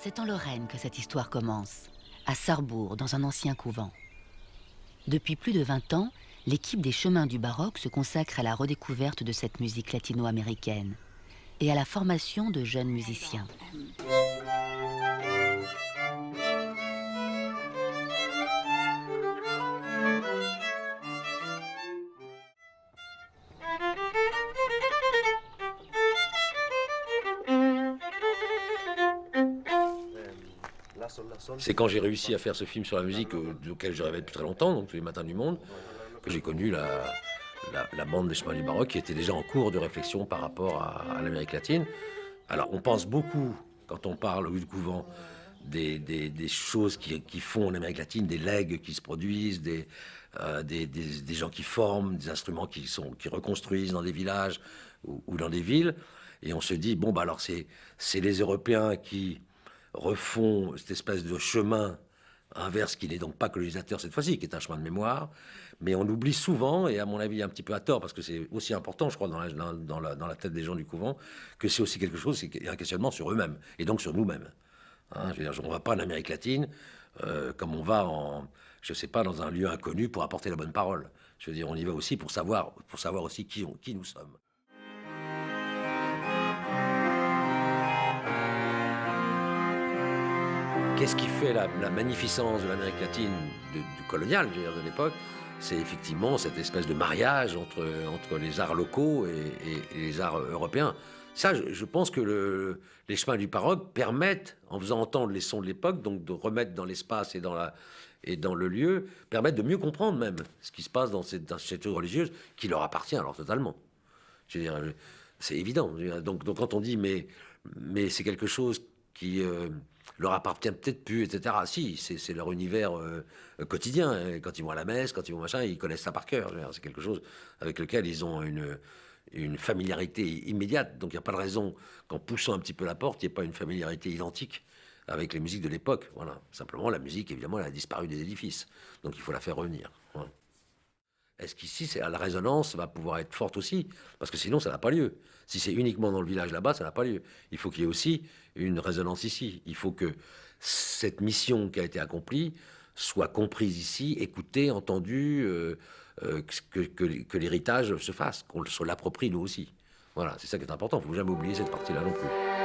C'est en Lorraine que cette histoire commence, à Sarrebourg, dans un ancien couvent. Depuis plus de 20 ans, l'équipe des Chemins du Baroque se consacre à la redécouverte de cette musique latino-américaine et à la formation de jeunes musiciens. C'est quand j'ai réussi à faire ce film sur la musique auquel je rêvais depuis très longtemps, donc tous les matins du monde, que j'ai connu la bande des Chemins du Baroque qui était déjà en cours de réflexion par rapport à l'Amérique latine. Alors on pense beaucoup, quand on parle du couvent, des choses qui font en Amérique latine, des legs qui se produisent, des gens qui forment, des instruments qui reconstruisent dans des villages ou dans des villes. Et on se dit, bon, bah alors c'est les Européens qui refont cette espèce de chemin inverse qui n'est donc pas colonisateur cette fois-ci, qui est un chemin de mémoire. Mais on oublie souvent, et à mon avis un petit peu à tort, parce que c'est aussi important, je crois, dans la tête des gens du couvent, que c'est aussi quelque chose, c'est un questionnement sur eux-mêmes, et donc sur nous-mêmes. Hein, je veux dire, on ne va pas en Amérique latine comme on va je sais pas, dans un lieu inconnu pour apporter la bonne parole. Je veux dire, on y va aussi pour savoir aussi qui nous sommes. Qu'est-ce qui fait la magnificence de l'Amérique latine du colonial, je veux dire, de l'époque? C'est effectivement cette espèce de mariage entre les arts locaux et les arts européens. Ça, je pense que les chemins du Baroque permettent, en faisant entendre les sons de l'époque, donc de remettre dans l'espace et dans le lieu, permettent de mieux comprendre même ce qui se passe dans cette chose religieuse qui leur appartient alors totalement. Je veux dire, c'est évident. Donc quand on dit mais c'est quelque chose qui leur appartient peut-être plus, etc. Si, c'est leur univers quotidien. Hein. Quand ils vont à la messe, quand ils vont machin, ils connaissent ça par cœur. C'est quelque chose avec lequel ils ont une familiarité immédiate. Donc il n'y a pas de raison qu'en poussant un petit peu la porte, il n'y ait pas une familiarité identique avec les musiques de l'époque. Voilà. Simplement, la musique, évidemment, elle a disparu des édifices. Donc il faut la faire revenir. Voilà. Est-ce qu'ici, la résonance va pouvoir être forte aussi? Parce que sinon, ça n'a pas lieu. Si c'est uniquement dans le village là-bas, ça n'a pas lieu. Il faut qu'il y ait aussi une résonance ici. Il faut que cette mission qui a été accomplie soit comprise ici, écoutée, entendue, que l'héritage se fasse, qu'on se l'approprie nous aussi. Voilà, c'est ça qui est important. Il ne faut jamais oublier cette partie-là non plus.